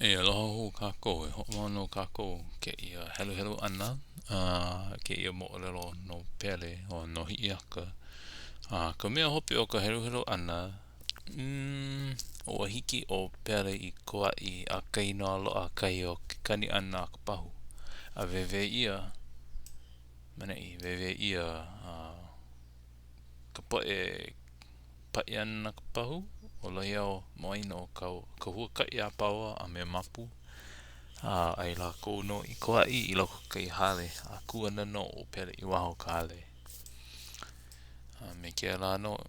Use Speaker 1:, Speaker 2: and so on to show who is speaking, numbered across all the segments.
Speaker 1: E aloha ho kākou, e ho'omau no kākou ke ia helu ana, ke ia mo'olelo no Pele o no Hiiaka. Ka mea hopi o ka helu ana, o hiki o Pele I Kauai a kai no aloha kai o ke kani ana ka pahu. A vewe ia, ka pa'i ana ka pahu, o Lohiau moaina o ka huakai a paua a me mapu. Ai lākou no I Kauai I loko kai hale a kuana no o Pele I waho ka hale. Me ke la no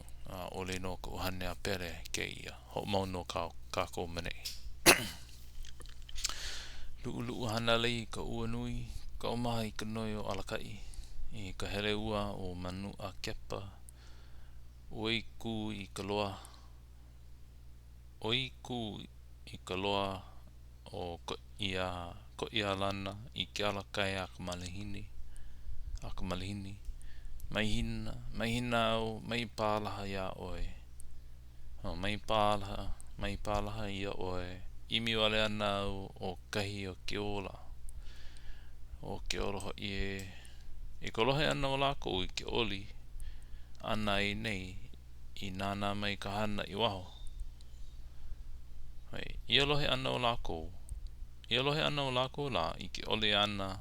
Speaker 1: ole no ka uhane a Pele ke ia ho'omau no kākou manei. Lu'u hana lei ka ua nui ka omaha I ka noi o Alakai I ka hele ua o manu a kepa oiku I ka loa o ko ia lana I ke Alakai a ka malihini maihina au mai pālaha ia oe mai pālaha ia oe imi wale ana au o kahi o ke ola hoi e kolohe ana o lako I ke oli ana I nei I nana mai ka hana I waho ia lohe ana o lako la I ke oli ana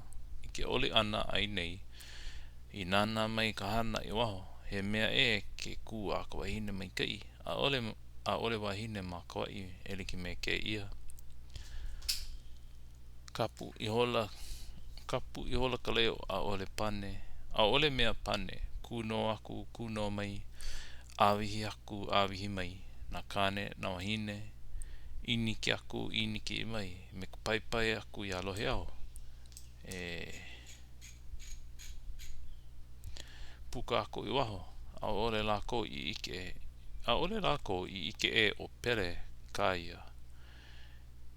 Speaker 1: ai nei I nana mai ka hana I waho he mea ke ku a ka wahine mai kai a ole wahine ma Kauai e liki me ke ia kapu I hola ka leo a ole mea pane kuno mai awihi mai na kane na wahine iniki mai me ka paipai aku I a Lohiau puka aku I waho a ole lako I ike o Pele ka ia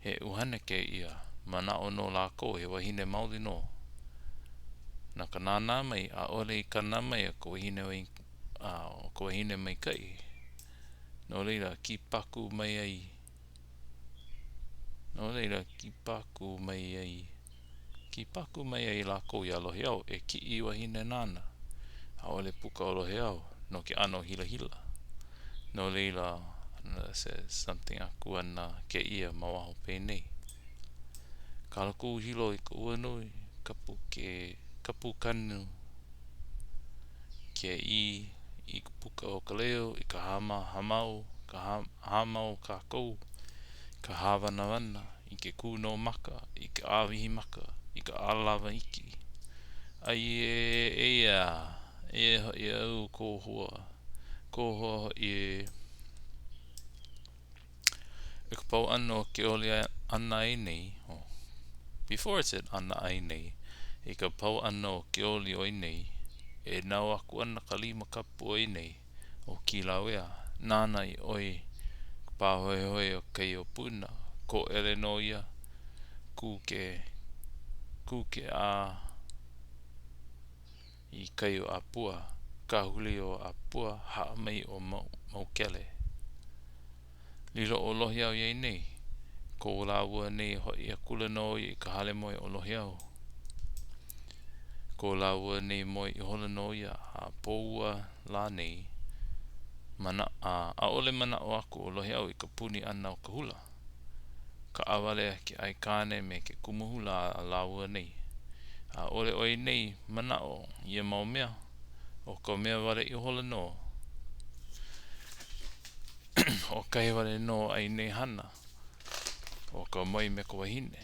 Speaker 1: he uhane ke ia mana'o no lako he wahine maoli no na ka nana mai a ole I kana mai o ka wahine mai kai no leila ki paku mai ai lako I a Lohiau e ki I wahine nana a ole puka o Lohiau no ke ano hila no leila says something aku ana ke ia mawaho pei ka laku hilo I ka uanui kapu kanu ke I ka puka o ka leo I ka hamau kākou ka hawana I ke kuno maka I ke awihi maka I ka alawa iki ai hoi au kohua e ka pau ano ke ole ana ai nei before it said ana ai nei e ka pau ano ke ole oi nei e nau aku ana ka lima kapu oi nei o Kilauea nana I oi ka pāhoehoe o kei o puna ko ele no ia kuke a I kai o apua ka huli o apua haa mai o maukele lilo o Lohiau iei nei ko laua nei hoi a kula no I ka hale moe o Lohiau ko laua nei moe I hola no ia a poua la nei a ole mana o aku o Lohiau I ka puni ana o ka hula ka awale ke aikane me ke kumuhula a laua nei a ole oi nei mana o ia mau mea o ka mea wale I hola no o kai wale no ai nei hana o ka moi me ka wahine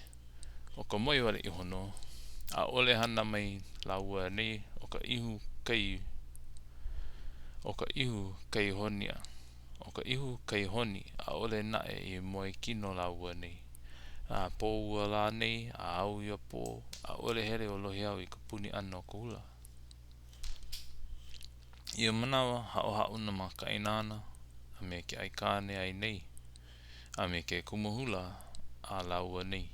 Speaker 1: o ka moi wale I hono a ole hana mai laua nei o ka ihu kai honi a ole nae I moe kino laua nei a poua la nei a au ia po a ole hele o Lohiau I ka puni ana o ka hula ia manawa hao na maka inana a me ke aikane ai nei a me ke kumuhula a laua nei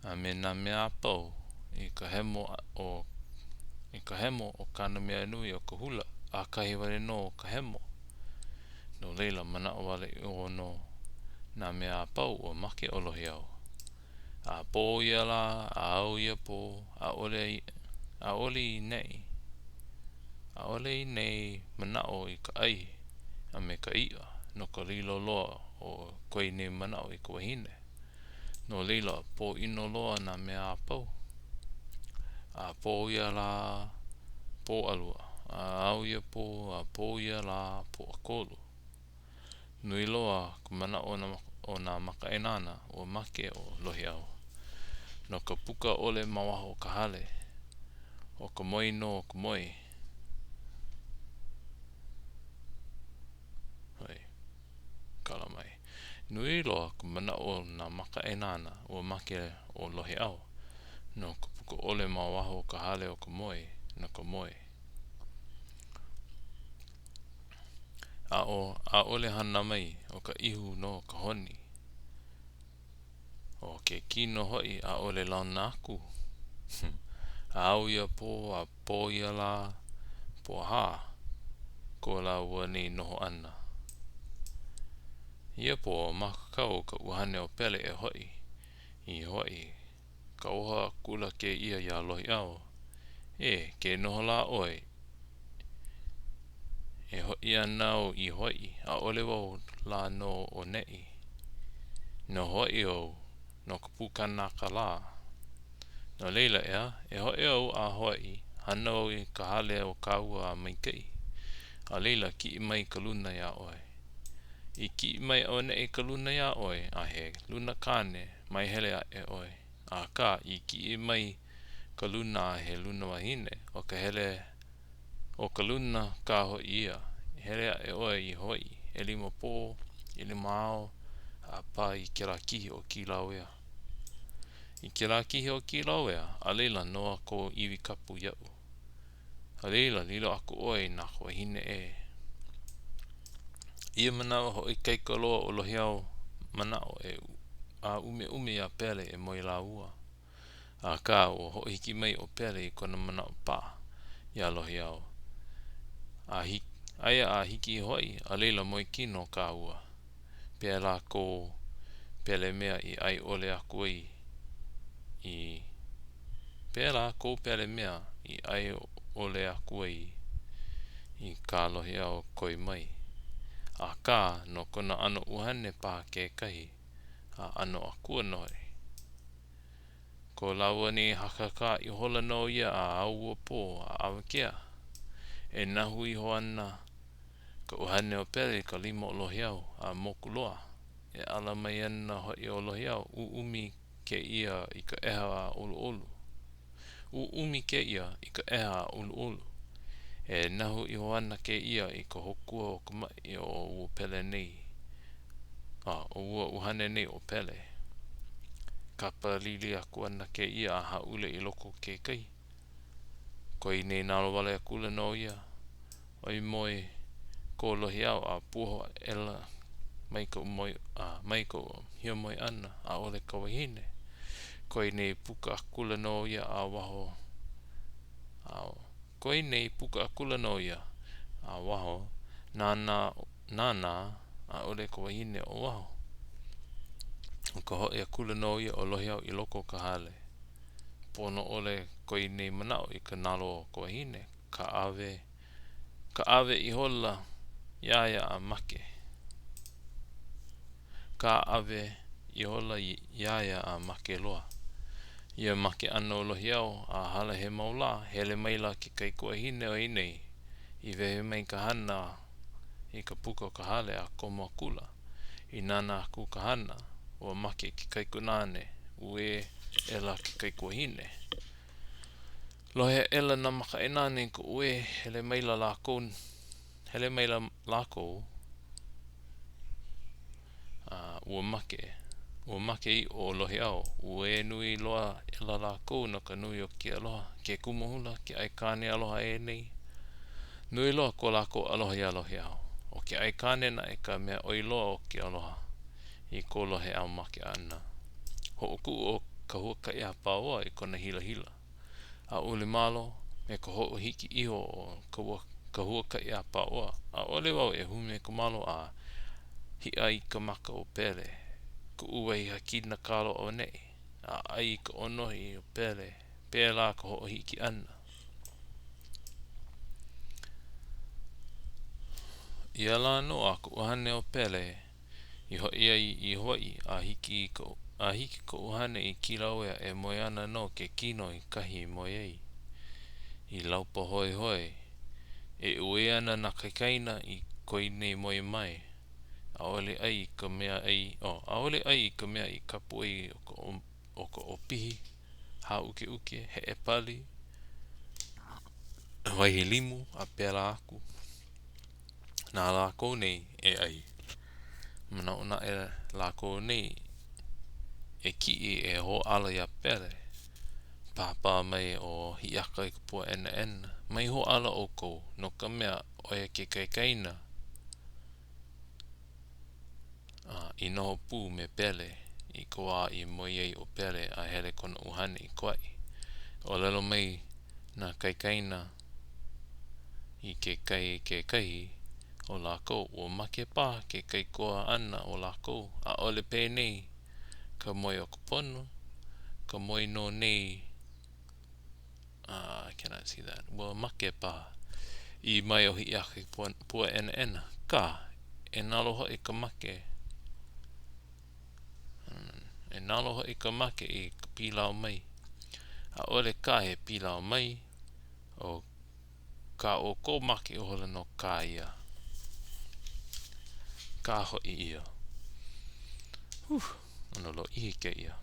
Speaker 1: a me na mea apau I ka hemo o kana mea nui o ka hula a kahi wale no o ka hemo no leila mana o wale I ono na mea apau o make o Lohiau A po ia la, a au ia po, a ole I nei. A ole I nei manao I ka ai, a me ka ia, no ka lilo loa o koe nei manao I ka wahine. No lila, po ino loa na mea a pau. A po ia la, po alua. A au ia po, a po ia la, po a kolu. Nui loa ku manao o na makaenana o make o Lohiau. No ka puka ole mawaho ka hale. O ka moi no ka moi. Hoi, kala mai. Nui loa ku manao na makaenana o make o Lohiau. No ka puka ole mawaho ka hale o ka moi. No ka moi. A ole hana mai o ka ihu no ka honi. O ke kino hoi a ole launa aku. A au ia po a po ia la po ha. Ko la ua ni noho ana. Ia po makakau ka uhane o Pele e hoi. I hoi. Ka oha kula ke ia ia Lohiau. E ke noho la oi. E hoi anau I hoi. A ole wau la no o nei. No hoi o no ka pukana ka la. No leila ea. E hoi au a hoi. Hanau I ka hale o kaua a maikei. A leila ki mai ka luna ia oi. I ki mai o ne e ka luna ia oi a he luna kane mai hele a e oi. A ka I ki mai ka luna a he luna wahine o ka hele o ka luna ka hoi ia. Hele a e oi I hoi. E lima po, I lima ao, a pa I ke la kihi o Kilauea. I ke la kihi o Kilauea, a leila noa ko iwi kapu iau. A leila lilo aku oi na ko wahine e. Ia manawa ho I keiko loa o Lohiau manao e a ume ia Pele e moi la ua. A ka o ho hiki mai o Pele I kona manao pa ia Lohiau. Aia a hiki hoi a leila moi kino ka ua. Pea la ko Pele mea I ai ole aku I pea la ko Pele mea I ai ole aku I ka Lohiau koi mai. A ka no kona ano uhane pa ke kahi a ano akua noi. Ko laua ni hakaka I hola no ia a aua po a awakea. E nahu I hoana ka uhane o Pele ka lima o Lohiau a mokuloa. E ala mai ana hoi o Lohiau umi ke ia I ka eha a olu. Umi ke ia I ka eha a olu. E nahu I hoana ke ia I ka hokua o ka mai o ua Pele nei. O ua uhane nei o Pele. Kapa lili aku ana ke ia a haule I loko ke kai. Koi nei nalo wale akula no ia. Oi moi ko Lohiau a puho ela mai ko hia moi ana a ole ka wahine. Koi nei puka akula no ia a waho. Koi nei puka akula no ia a waho. Nana a ole ka wahine o waho. O ka hoi akula no ia o Lohiau I loko ka hale. Pono ole koi nei manao I ka nalo o ka wahine. Ka ave I hola iaia a make. Ka ave I hola iaia a make loa. Ia make ano Lohiau a hala he maula hele maila ki kai kua hine o inei. I vehe mai ka hana I ka puka o ka hale a komo kula. I nana aku ka hana o make ki kai kunane ue ela ki kai kua hine. Lohe ela na maka enane ko ue hele maila lako ua make I o Lohiau ue nui loa ela lako no ka nui o ki aloha ke kumohula ke aikane aloha e nei nui loa ko lako aloha ia Lohiau o ke aikane na e ka mea oi loa o ki aloha I ko Lohiau make ana ho oku o ka huaka ia paoa I kona hila hila a ule malo me ka ho hiki iho o ka huaka ia paoa a ole wau e hume ka malo a hi ai ka maka o Pele ku ue I hakina kalo o nei a ai ka onohi o Pele. Pela ka ho'ohiki ana. Ia la noa ka uhane o Pele I hoi ai I hoi a hiki ka uhane I Kilauea e moe ana no ke kino I kahi moe ai I laupa hoi hoi e ue ana na kaikaina I koine moe mai aole ai ka mea ai aole ai ka mea I kapu ai o ka opihi ha uke uke he e pali waihi limu a pela aku na lako nei e ai mana ona e lako nei e ki e ho ala ya Pele papa mai o Hiiaka I ka pua ena mai ho ala o ko no ka mea o e ke kaikaina I noho pū me Pele I koa I moiei o Pele a hele kona uhane I Kauai olelo mai na kaikaina I ke kai o lako o make pa ke kai koa ana o lako a ole pe nei ka moe o ka pono ka moe no nei I cannot see that well make pa I mai o Hiiaka pua ena ka e naloho I ka make e naloho I ka make I ka pilau mai a ole ka he pilau mai o ka o ko make o hola no ka ia ka ho I ia ano lo I ke ia